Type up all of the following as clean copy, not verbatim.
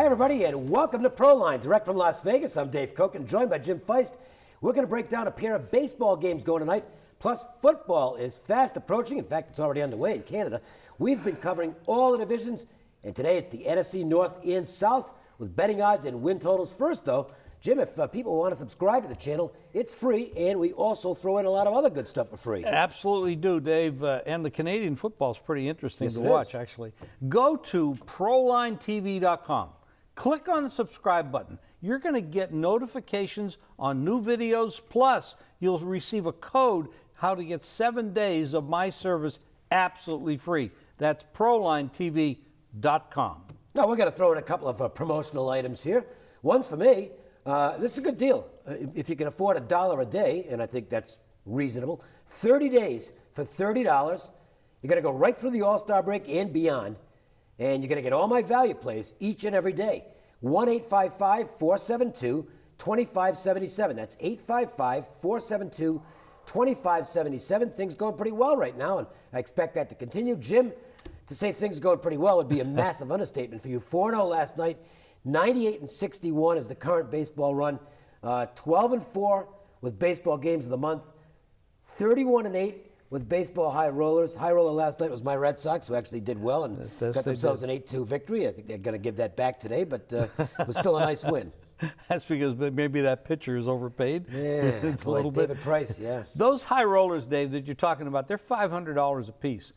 Hi, everybody, and welcome to Proline, direct from Las Vegas. I'm Dave Cokin, joined by Jim Feist. We're going to break down a pair of baseball games going tonight, plus football is fast approaching. In fact, it's already underway in Canada. We've been covering all the divisions, and today it's the NFC North and South with betting odds and win totals. First, though, Jim, if people want to subscribe to the channel, it's free, and we also throw in a lot of other good stuff for free. Absolutely do, Dave. And the Canadian football is pretty interesting to watch, actually. Go to ProlineTV.com. Click on the subscribe button. You're going to get notifications on new videos, plus you'll receive a code how to get 7 days of my service absolutely free. That's ProlineTV.com. Now, we're going to throw in a couple of promotional items here. One's for me. This is a good deal. If you can afford $1 a day, and I think that's reasonable, 30 days for $30. You're going to go right through the All-Star break and beyond, and you're going to get all my value plays each and every day. 1-855-472-2577. That's 855-472-2577. Things going pretty well right now, and I expect that to continue. Jim, to say things are going pretty well would be a massive understatement for you. 4-0 last night. 98-61 is the current baseball run. 12-4 with baseball games of the month. 31-8 with baseball high rollers. High roller last night was my Red Sox, who actually did well and got themselves an 8-2 victory. I think they're going to give that back today, but it was still a nice win. That's because maybe that pitcher is overpaid. Yeah, it's a little bit. David Price, yeah. Those high rollers, Dave, that you're talking about, they're $500 a piece.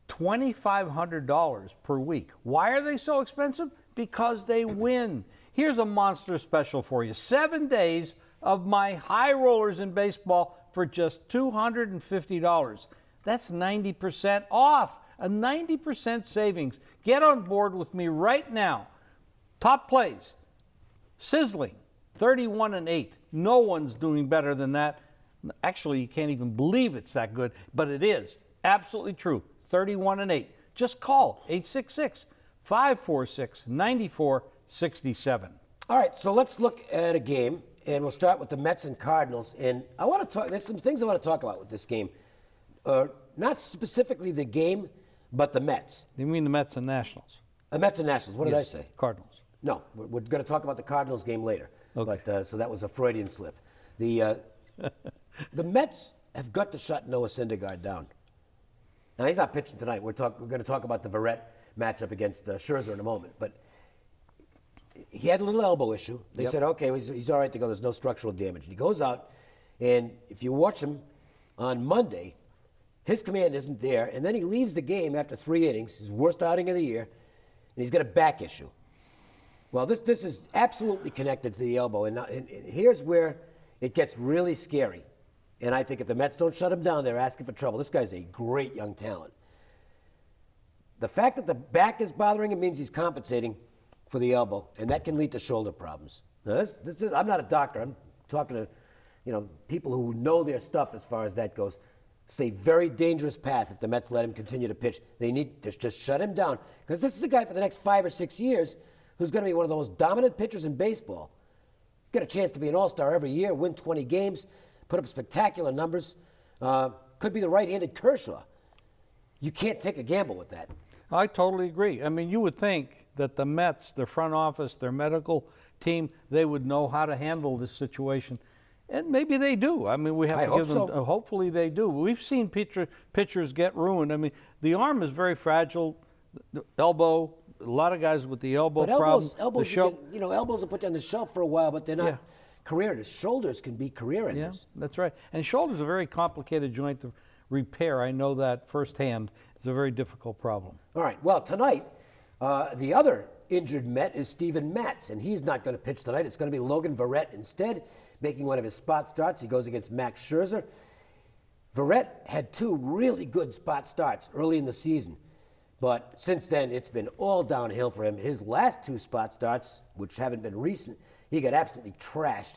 $2,500 per week. Why are they so expensive? Because they win. Here's a monster special for you. 7 days of my high rollers in baseball for just $250. That's 90% off. A 90% savings. Get on board with me right now. Top plays. Sizzling. 31-8. No one's doing better than that. Actually, you can't even believe it's that good, but it is. Absolutely true. 31-8. Just call 866-546-9467. All right, so let's look at a game, and we'll start with the Mets and Cardinals. And I want to talk, there's some things I want to talk about with this game. Not specifically the game, but the Mets. You mean the Mets and Nationals? The Mets and Nationals. What did I say? Cardinals. No, we're going to talk about the Cardinals game later. Okay. But, so that was a Freudian slip. The Mets have got to shut Noah Syndergaard down. Now, he's not pitching tonight. We're going to talk about the Verrett matchup against Scherzer in a moment. But he had a little elbow issue. They said, okay, he's all right to go. There's no structural damage. And he goes out, and if you watch him on Monday, his command isn't there. And then he leaves the game after 3 innings, his worst outing of the year, and he's got a back issue. Well, this is absolutely connected to the elbow. And here's where it gets really scary. And I think if the Mets don't shut him down, they're asking for trouble. This guy's a great young talent. The fact that the back is bothering him means he's compensating for the elbow, and that can lead to shoulder problems. Now, I'm not a doctor. I'm talking to people who know their stuff as far as that goes. It's a very dangerous path if the Mets let him continue to pitch. They need to just shut him down, because this is a guy for the next 5 or 6 years who's going to be one of the most dominant pitchers in baseball. Get a chance to be an all-star every year, win 20 games, put up spectacular numbers. Could be the right-handed Kershaw. You can't take a gamble with that. I totally agree. I mean, you would think that the Mets, their front office, their medical team, they would know how to handle this situation. And maybe they do. I mean, we have to give them, hopefully they do. We've seen pitchers get ruined. I mean, the arm is very fragile. The elbow, a lot of guys with the elbow problem. Elbows will put you on the shelf for a while, but they're not career. The shoulders can be career enders. Yeah, that's right. And shoulders are a very complicated joint to repair. I know that firsthand. It's a very difficult problem. All right. Well, tonight, the other injured Met is Steven Matz, and he's not going to pitch tonight. It's going to be Logan Verrett instead, making one of his spot starts. He goes against Max Scherzer. Verrett had 2 really good spot starts early in the season, but since then, it's been all downhill for him. His last 2 spot starts, which haven't been recent, he got absolutely trashed.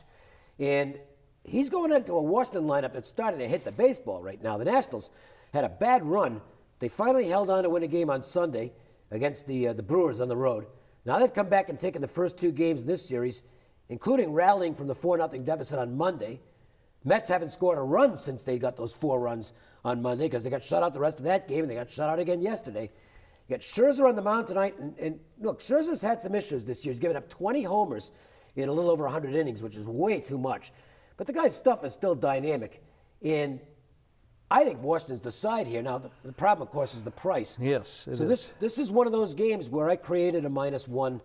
And he's going into a Washington lineup that's starting to hit the baseball right now. The Nationals had a bad run. They finally held on to win a game on Sunday against the Brewers on the road. Now they've come back and taken the first 2 games in this series, including rallying from the 4-0 deficit on Monday. Mets haven't scored a run since they got those 4 runs on Monday, because they got shut out the rest of that game, and they got shut out again yesterday. You got Scherzer on the mound tonight, and look, Scherzer's had some issues this year. He's given up 20 homers in a little over 100 innings, which is way too much. But the guy's stuff is still dynamic, and I think Washington's the side here. Now, the problem, of course, is the price. Yes, it so is. this is one of those games where I created a -1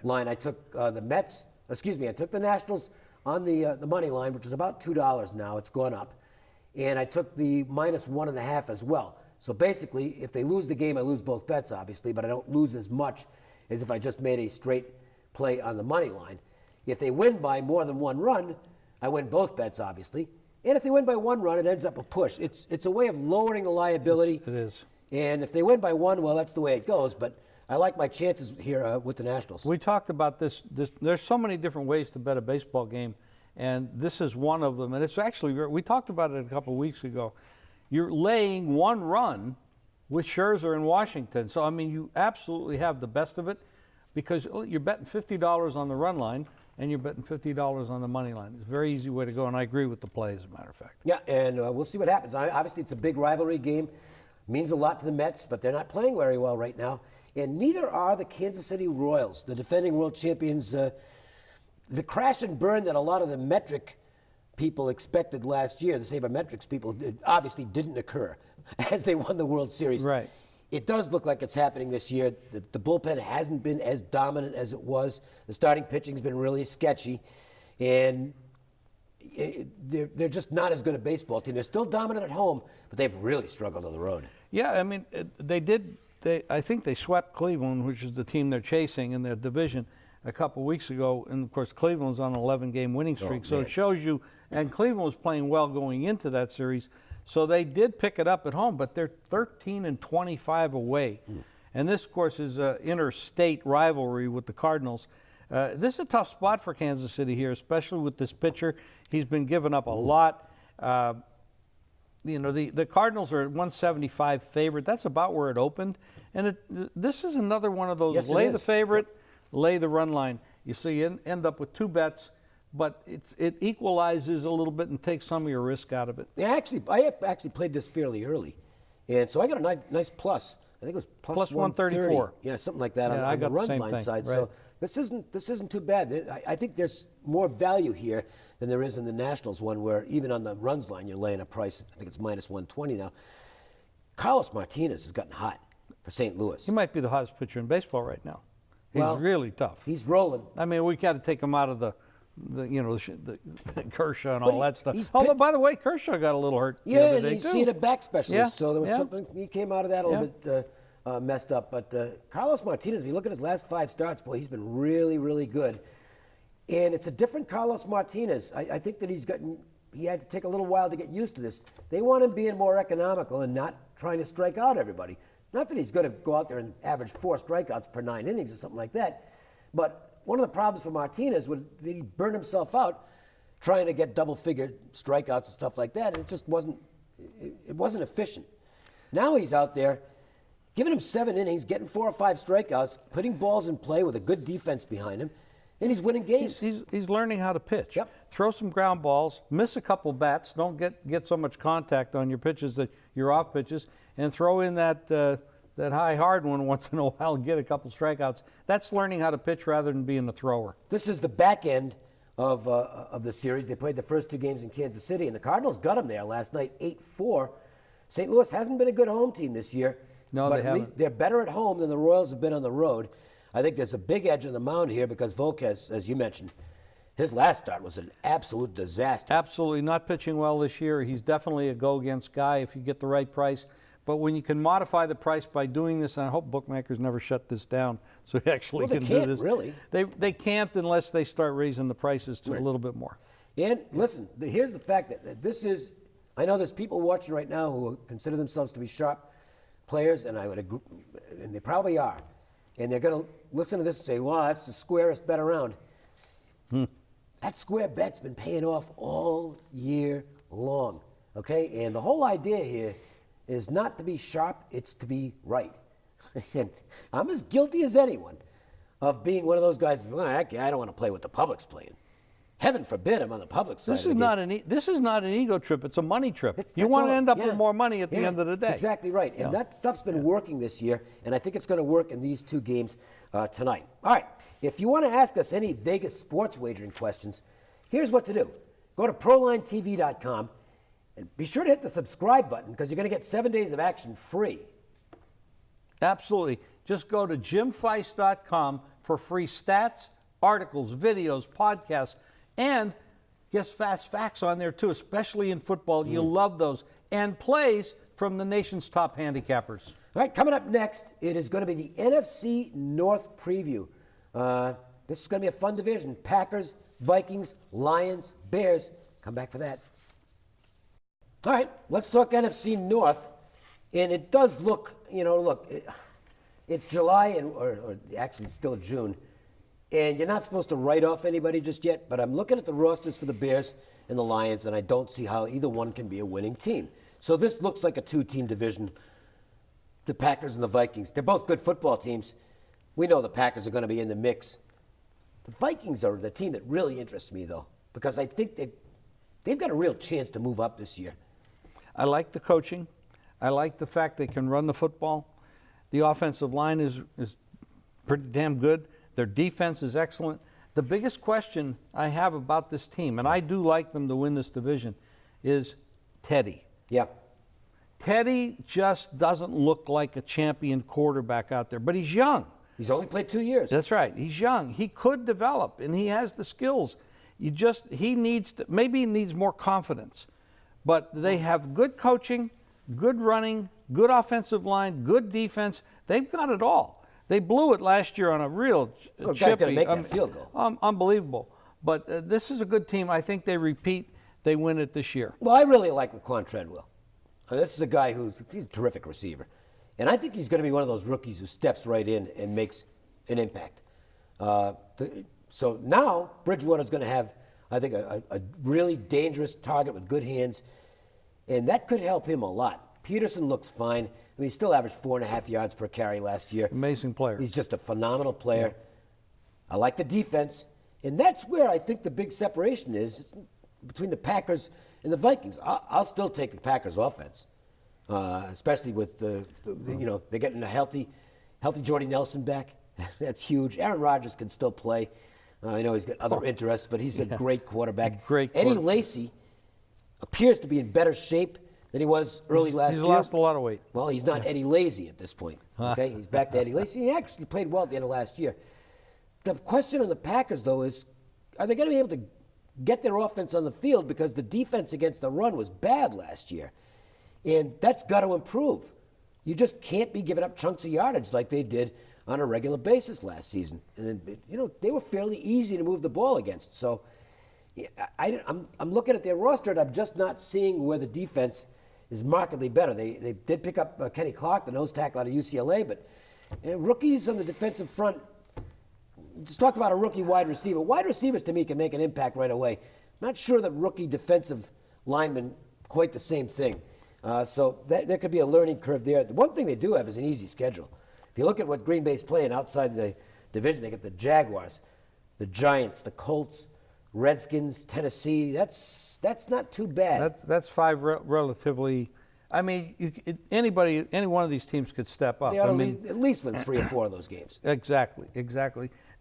line. I took the Mets, I took the Nationals on the money line, which is about $2 now. It's gone up. And I took the -1.5 as well. So basically, if they lose the game, I lose both bets, obviously, but I don't lose as much as if I just made a straight play on the money line. If they win by more than 1 run, I win both bets, obviously. And if they win by 1 run, it ends up a push. It's a way of lowering the liability. It is. And if they win by 1, well, that's the way it goes. But I like my chances here with the Nationals. We talked about this. There's so many different ways to bet a baseball game, and this is one of them. And it's actually, we talked about it a couple of weeks ago. You're laying 1 run with Scherzer in Washington. So, I mean, you absolutely have the best of it because you're betting $50 on the run line, and you're betting $50 on the money line. It's a very easy way to go, and I agree with the play, as a matter of fact. Yeah, and we'll see what happens. Obviously, it's a big rivalry game. Means a lot to the Mets, but they're not playing very well right now. And neither are the Kansas City Royals, the defending world champions. The crash and burn that a lot of the metric people expected last year, the sabermetrics people, obviously didn't occur as they won the World Series. Right. It does look like it's happening this year. The bullpen hasn't been as dominant as it was. The starting pitching's been really sketchy. And they're just not as good a baseball team. They're still dominant at home, but they've really struggled on the road. Yeah, I mean, I think they swept Cleveland, which is the team they're chasing in their division, a couple weeks ago. And, of course, Cleveland's on an 11-game winning streak. So it shows you, and Cleveland was playing well going into that series. So they did pick it up at home, but they're 13-25 away. And this, of course, is an interstate rivalry with the Cardinals. This is a tough spot for Kansas City here, especially with this pitcher. He's been giving up a lot. The Cardinals are at 175 favorite. That's about where it opened. And this is another one of those lay the favorite, lay the run line. You see, you end up with 2 bets. But it equalizes a little bit and takes some of your risk out of it. Yeah, I actually played this fairly early, and so I got a nice plus. I think it was plus 134. Yeah, something like that I on got the runs the same line thing, side. right. So this isn't too bad. I think there's more value here than there is in the Nationals one, where even on the runs line you're laying a price. I think it's -120 now. Carlos Martinez has gotten hot for St. Louis. He might be the hottest pitcher in baseball right now. He's Well, really tough. He's rolling. I mean, we got to take him out of the Kershaw and all that stuff. Although, by the way, Kershaw got a little hurt the other And day, he's too. seen a back specialist, Yeah, so there was something. He came out of that a little bit messed up. But Carlos Martinez, if you look at his last 5 starts, boy, he's been really, really good. And it's a different Carlos Martinez. I think that he had to take a little while to get used to this. They want him being more economical and not trying to strike out everybody. Not that he's going to go out there and average 4 strikeouts per 9 innings or something like that, but one of the problems for Martinez was that he burned himself out trying to get double-figure strikeouts and stuff like that, and it just wasn't efficient. Now he's out there giving him 7 innings, getting 4 or 5 strikeouts, putting balls in play with a good defense behind him, and he's winning games. He's learning how to pitch. Yep. Throw some ground balls, miss a couple bats, don't get so much contact on your pitches that you're off pitches, and throw in that high hard one once in a while and get a couple strikeouts. That's learning how to pitch rather than being a thrower. This is the back end of the series. They played the first 2 games in Kansas City, and the Cardinals got them there last night, 8-4. St. Louis hasn't been a good home team this year. No, but they at least haven't. they're better at home than the Royals have been on the road. I think there's a big edge on the mound here because Volquez, as you mentioned, his last start was an absolute disaster. Absolutely not pitching well this year. He's definitely a go-against guy if you get the right price. But when you can modify the price by doing this, and I hope bookmakers never shut this down so he actually Well, they can can't, do this. really. They can't unless they start raising the prices to a little bit more. And listen, here's the fact that this is, I know there's people watching right now who consider themselves to be sharp players, and I would agree, and they probably are. And they're going to listen to this and say, wow, that's the squarest bet around. That square bet's been paying off all year long, okay? And the whole idea here is not to be sharp, it's to be right. And I'm as guilty as anyone of being one of those guys, well, I don't want to play what the public's playing. heaven forbid I'm on the public side. This is not an ego trip. It's a money trip. You That's want to all- end up yeah. with more money at the Yeah, end of the day. That's exactly right. And that stuff's been working this year, and I think it's going to work in these 2 games tonight. All right. If you want to ask us any Vegas sports wagering questions, here's what to do. Go to ProlineTV.com and be sure to hit the subscribe button because you're going to get 7 days of action free. Absolutely. Just go to JimFeist.com for free stats, articles, videos, podcasts, and get fast facts on there too, especially in football. You'll love those. And plays from the nation's top handicappers. All right, coming up next, it is going to be the NFC North Preview. This is going to be a fun division. Packers, Vikings, Lions, Bears. Come back for that. All right, let's talk NFC North. And it does look, it's July, or actually it's still June. And you're not supposed to write off anybody just yet, but I'm looking at the rosters for the Bears and the Lions, and I don't see how either one can be a winning team. So this looks like a 2-team division. The Packers and the Vikings. They're both good football teams. We know the Packers are going to be in the mix. The Vikings are the team that really interests me, though, because I think they've got a real chance to move up this year. I like the coaching. I like the fact they can run the football. The offensive line is pretty damn good. Their defense is excellent. The biggest question I have about this team, and I do like them to win this division, is Teddy. Yeah. Teddy just doesn't look like a champion quarterback out there, but he's young. He's only played 2 years. That's right. He's young. He could develop, and he has the skills. He needs more confidence. But they have good coaching, good running, good offensive line, good defense. They've got it all. They blew it last year on a real Well, chippy. guy's got to make that field goal. Unbelievable. But this is a good team. I think they repeat. They win it this year. Well, I really like Laquan Treadwell. This is a guy he's a terrific receiver. And I think he's going to be one of those rookies who steps right in and makes an impact. So now Bridgewater's going to have, I think, a really dangerous target with good hands. And that could help him a lot. Peterson looks fine. I mean, he still averaged 4.5 yards per carry last year. Amazing player. He's just a phenomenal player. Yeah. I like the defense. And that's where I think the big separation is. It's between the Packers and the Vikings. I'll still take the Packers offense, especially with they're getting a healthy Jordy Nelson back. That's huge. Aaron Rodgers can still play. I know he's got other interests, but he's a great quarterback. Eddie Lacy appears to be in better shape than he was early last year. He's lost a lot of weight. Well, he's not Eddie Lacy at this point. Okay, he's back to Eddie Lacy. He actually played well at the end of last year. The question on the Packers, though, is are they going to be able to get their offense on the field, because the defense against the run was bad last year. And that's got to improve. You just can't be giving up chunks of yardage like they did on a regular basis last season. And, they were fairly easy to move the ball against. So I'm looking at their roster, and I'm just not seeing where the defense is markedly better. They did pick up Kenny Clark, the nose tackle out of UCLA, but rookies on the defensive front, just talked about a rookie wide receiver. Wide receivers, to me, can make an impact right away. Not sure that rookie defensive linemen quite the same thing. So there could be a learning curve there. The one thing they do have is an easy schedule. If you look at what Green Bay's playing outside the division, they get the Jaguars, the Giants, the Colts, Redskins, Tennessee. That's not too bad. That's 5 relatively. I mean, any one of these teams could step up. They ought to at least win 3 or 4 of those games. Exactly.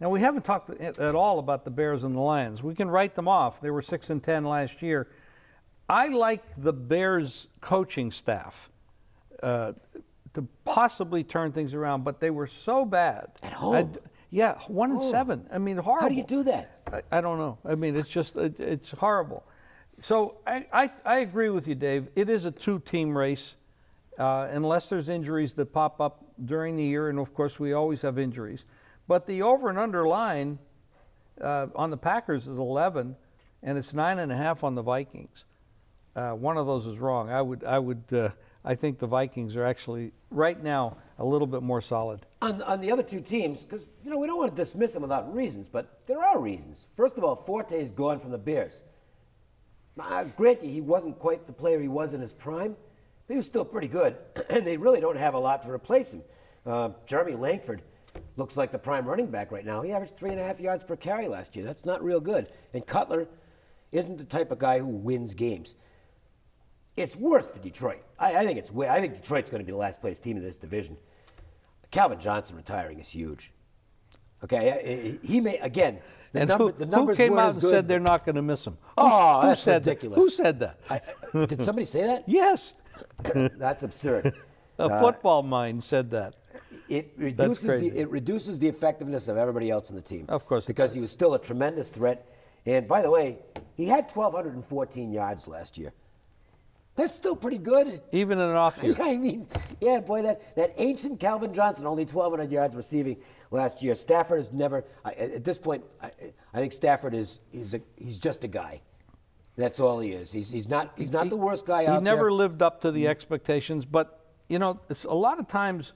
Now, we haven't talked at all about the Bears and the Lions. We can write them off. They were 6-10 last year. I like the Bears coaching staff to possibly turn things around, but they were so bad. At home? 1-7. I mean, horrible. How do you do that? I don't know. I mean, it's horrible. So I agree with you, Dave. It is a 2-team race, unless there's injuries that pop up during the year, and of course we always have injuries. But the over and under line on the Packers is 11, and it's 9.5 on the Vikings. One of those is wrong. I think the Vikings are actually right now a little bit more solid. On the other 2 teams, because we don't want to dismiss them without reasons, but there are reasons. First of all, Forte is gone from the Bears. Granted, he wasn't quite the player he was in his prime, but he was still pretty good, and they really don't have a lot to replace him. Jeremy Langford looks like the prime running back right now. He averaged 3.5 yards per carry last year. That's not real good. And Cutler isn't the type of guy who wins games. It's worse for Detroit. I think Detroit's going to be the last place team in this division. Calvin Johnson retiring is huge. Okay, he may again. The numbers who came weren't out as and good. said they're not going to miss him? Oh, who that's said ridiculous. Who said that? Did somebody say that? Yes, That's absurd. a football mind said that. It crazy. reduces the effectiveness of everybody else in the team. Of course it because does. he was still a tremendous threat. And by the way, he had 1,214 yards last year. That's still pretty good. Even in an off year. I mean, yeah, boy, that ancient Calvin Johnson, only 1,200 yards receiving last year. Stafford has never, at this point, I think Stafford he's just a guy. That's all he is. He's not the worst guy out there. He never lived up to the expectations, but it's a lot of times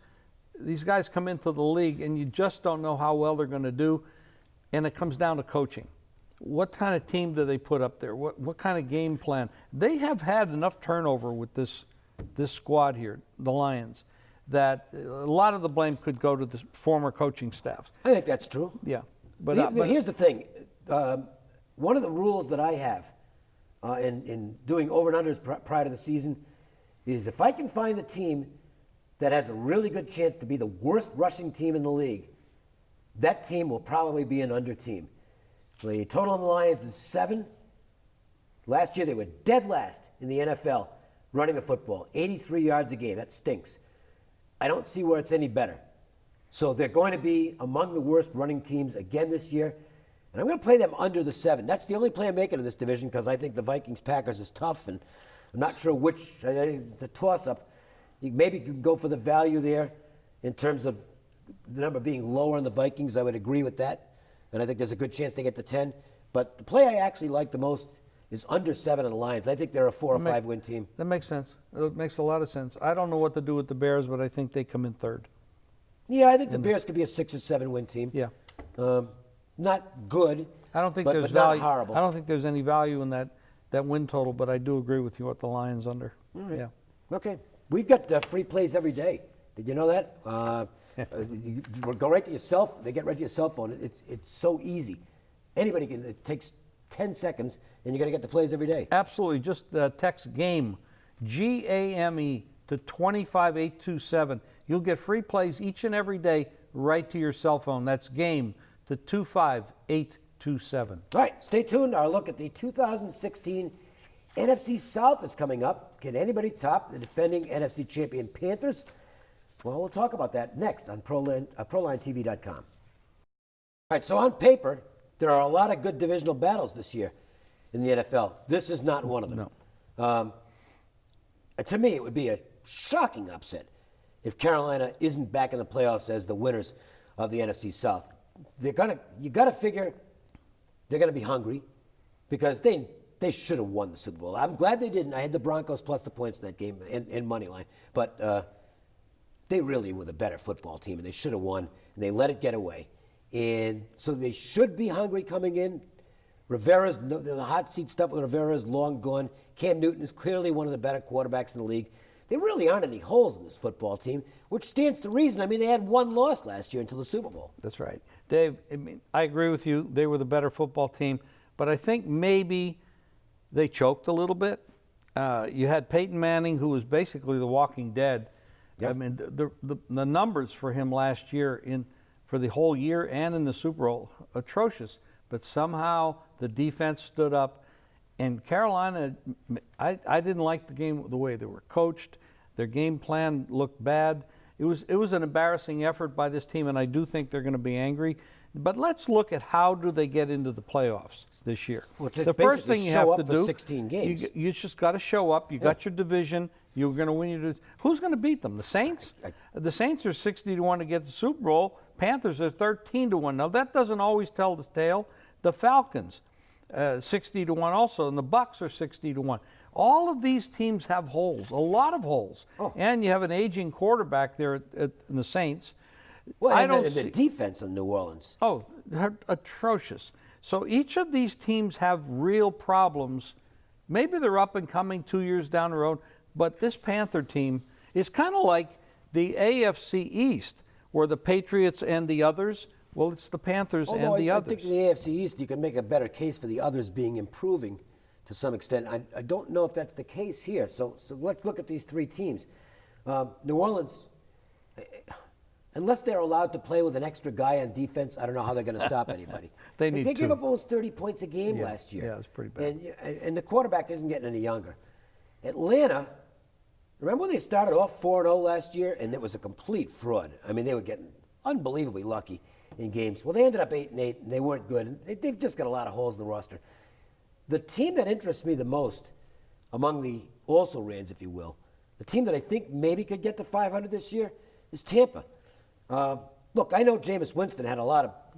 these guys come into the league and you just don't know how well they're going to do, and it comes down to coaching. What kind of team do they put up there? What kind of game plan? They have had enough turnover with this squad here, the Lions, that a lot of the blame could go to the former coaching staff. I think that's true. Yeah, but here's the thing. One of the rules that I have in doing over and unders prior to the season is if I can find a team that has a really good chance to be the worst rushing team in the league, that team will probably be an under team. The total on the Lions is 7. Last year they were dead last in the NFL running the football, 83 yards a game. That stinks. I don't see where it's any better. So they're going to be among the worst running teams again this year. And I'm going to play them under the 7. That's the only play I'm making in this division because I think the Vikings-Packers is tough, and I'm not sure which. It's a toss-up. Maybe you can go for the value there in terms of the number being lower on the Vikings. I would agree with that. And I think there's a good chance they get to 10. But the play I actually like the most is under 7 on the Lions. I think they're a 4 or 5 win team. that makes sense. It makes a lot of sense. I don't know what to do with the Bears, but I think they come in third. Yeah, I think the Bears could be a 6 or 7 win team. Yeah. Not good. I don't think but there's not value. horrible. I don't think there's any value in that win total, but I do agree with you with the Lions under. Right. Yeah. Okay. We've got free plays every day. Did you know that? You go right to yourself. They get right to your cell phone. It's so easy. Anybody can. It takes 10 seconds, and you're going to get the plays every day. Absolutely. Just text GAME, GAME, to 25827. You'll get free plays each and every day right to your cell phone. That's GAME to 25827. All right. Stay tuned. Our look at the 2016 NFC South is coming up. Can anybody top the defending NFC champion Panthers? Well, we'll talk about that next on ProLineTV.com. All right, so on paper, there are a lot of good divisional battles this year in the NFL. This is not one of them. No. To me, it would be a shocking upset if Carolina isn't back in the playoffs as the winners of the NFC South. You got to figure they're going to be hungry because they should have won the Super Bowl. I'm glad they didn't. I had the Broncos plus the points in that game in money line, but they really were the better football team, and they should have won, and they let it get away. And so they should be hungry coming in. The hot seat stuff with Rivera is long gone. Cam Newton is clearly one of the better quarterbacks in the league. There really aren't any holes in this football team, which stands to reason. I mean, they had one loss last year until the Super Bowl. That's right. Dave, I agree with you. They were the better football team, but I think maybe they choked a little bit. You had Peyton Manning, who was basically the Walking Dead. Yep. I mean, the numbers for him last year for the whole year and in the Super Bowl, atrocious. But somehow the defense stood up. And Carolina, I didn't like the game the way they were coached. Their game plan looked bad. It was an embarrassing effort by this team, and I do think they're going to be angry. But let's look at how do they get into the playoffs this year. Well, the first thing you have to do, 16 games. You just got to show up. You got your division. You're going to win. Who's going to beat them? The Saints? The Saints are 60-1 to get the Super Bowl. Panthers are 13-1. Now that doesn't always tell the tale. The Falcons, 60-1 also, and the Bucks are 60-1. All of these teams have holes, a lot of holes, and you have an aging quarterback there in the Saints. Well, and the defense in New Orleans. Oh, they're atrocious. So each of these teams have real problems. Maybe they're up and coming 2 years down the road, but this Panther team is kind of like the AFC East, or the Patriots and the others. Well, it's the Panthers and the I others. think in the AFC East, you can make a better case for the others being improving to some extent. I don't know if that's the case here. So let's look at these three teams. New Orleans, unless they're allowed to play with an extra guy on defense, I don't know how they're going to stop anybody. They gave up almost 30 points a game last year. Yeah, it's pretty bad. And the quarterback isn't getting any younger. Atlanta, remember when they started off 4-0 last year, and it was a complete fraud? I mean, they were getting unbelievably lucky in games. Well, they ended up 8-8, and they weren't good. They've just got a lot of holes in the roster. The team that interests me the most among the also-rans, if you will, the team that I think maybe could get to 500 this year is Tampa. Look, I know Jameis Winston had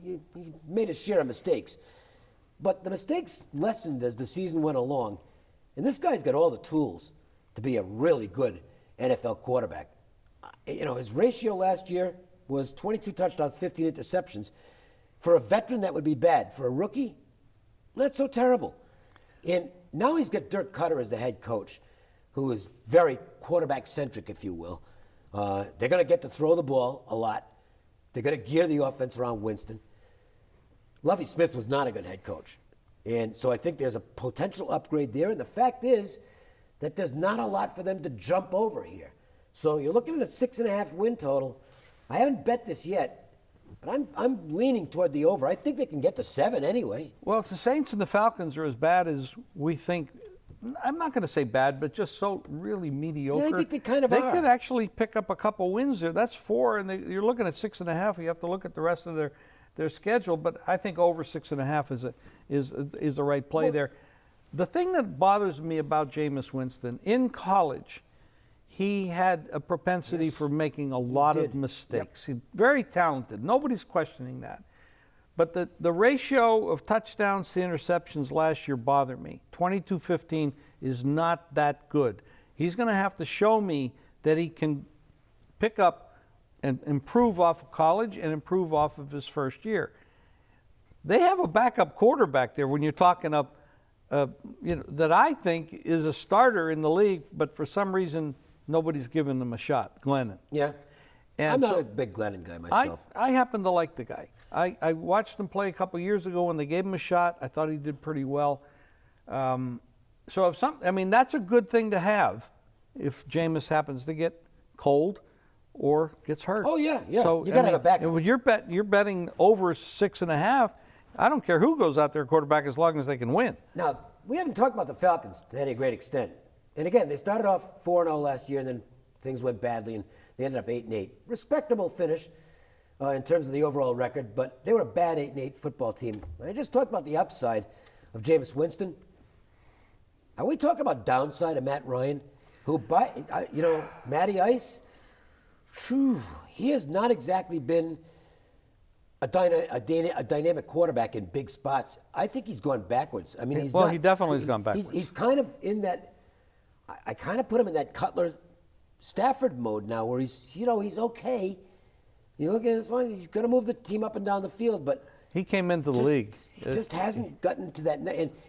he made his share of mistakes. But the mistakes lessened as the season went along. And this guy's got all the tools to be a really good NFL quarterback. His ratio last year was 22 touchdowns, 15 interceptions. For a veteran, that would be bad. For a rookie, not so terrible. And now he's got Dirk Cutter as the head coach, who is very quarterback-centric, if you will. They're going to get to throw the ball a lot. They're going to gear the offense around Winston. Lovie Smith was not a good head coach. And so I think there's a potential upgrade there. And the fact is that there's not a lot for them to jump over here. So you're looking at a 6.5 win total. I haven't bet this yet, but I'm leaning toward the over. I think they can get to 7 anyway. Well, if the Saints and the Falcons are as bad as we think, I'm not going to say bad, but just so really mediocre. Yeah, I think they kind of They are. could actually pick up a couple wins there. That's 4, and you're looking at 6.5. You have to look at the rest of their schedule, but I think over 6.5 is the right play there. The thing that bothers me about Jameis Winston, in college, he had a propensity for making a lot of mistakes. He's very talented. Nobody's questioning that. But the ratio of touchdowns to interceptions last year bothered me. 22-15 is not that good. He's going to have to show me that he can pick up and improve off of college and improve off of his first year. They have a backup quarterback there when you're talking up, that I think is a starter in the league, but for some reason nobody's given him a shot, Glennon. Yeah. And I'm not a big Glennon guy myself. I happen to like the guy. I watched him play a couple years ago when they gave him a shot. I thought he did pretty well. So that's a good thing to have if Jameis happens to get cold or gets hurt. Oh, yeah. So you got to have a backup. When you're betting over 6.5, I don't care who goes out there quarterback as long as they can win. Now, we haven't talked about the Falcons to any great extent. And again, they started off 4-0 last year, and then things went badly, and they ended up 8-8. Respectable finish in terms of the overall record, but they were a bad 8-8 football team. I just talked about the upside of Jameis Winston. Are we talking about downside of Matt Ryan, who, Matty Ice, he has not exactly been a dynamic quarterback in big spots. I think he's gone backwards. I mean, he definitely has gone backwards. He's kind of in that. I kind of put him in that Cutler Stafford mode now, where he's okay. You look at his one, he's going to move the team up and down the field, but he came into the league. He just hasn't gotten to that.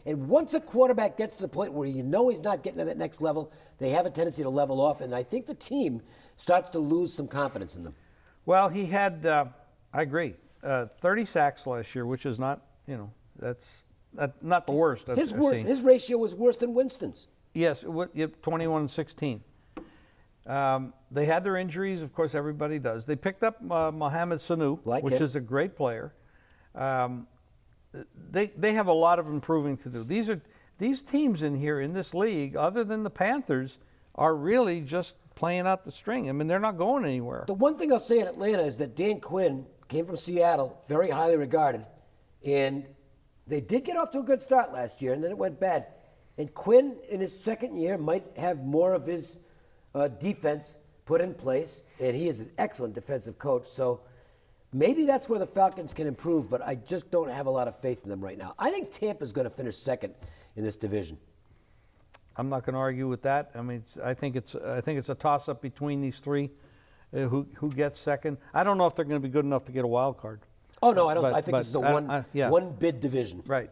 And once a quarterback gets to the point where he's not getting to that next level, they have a tendency to level off, and I think the team starts to lose some confidence in them. Well, he had, I agree, 30 sacks last year, which is not, that's not the worst. His ratio was worse than Winston's. Yes, 21-16. They had their injuries, of course, everybody does. They picked up Mohamed Sanu, which is a great player. They have a lot of improving to do. These teams in here in this league, other than the Panthers, are really just playing out the string. I mean, they're not going anywhere. The one thing I'll say in Atlanta is that Dan Quinn came from Seattle, very highly regarded, and they did get off to a good start last year, and then it went bad. And Quinn, in his second year, might have more of his defense put in place, and he is an excellent defensive coach. So maybe that's where the Falcons can improve, but I just don't have a lot of faith in them right now. I think Tampa's going to finish second in this division. I'm not going to argue with that. I mean, I think it's a toss-up between these three, who gets second. I don't know if they're going to be good enough to get a wild card. Oh no, I don't. I think this is a one bid division. Right,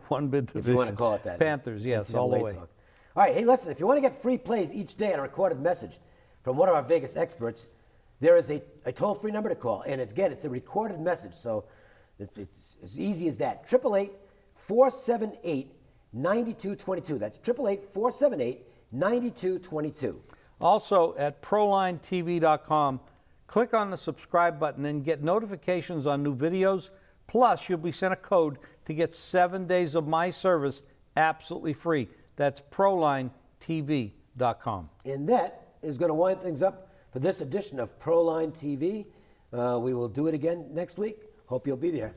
one bid division. If you want to call it that. Panthers, yes, all the way. Talk. All right, hey, listen. If you want to get free plays each day and a recorded message from one of our Vegas experts, there is a toll-free number to call. And again, it's a recorded message, so it's as easy as that. 888-478-9222. That's 888-478-9222. Also, at ProlineTV.com, click on the subscribe button and get notifications on new videos. Plus, you'll be sent a code to get 7 days of my service absolutely free. That's ProlineTV.com. And that is going to wind things up for this edition of Proline TV. We will do it again next week. Hope you'll be there.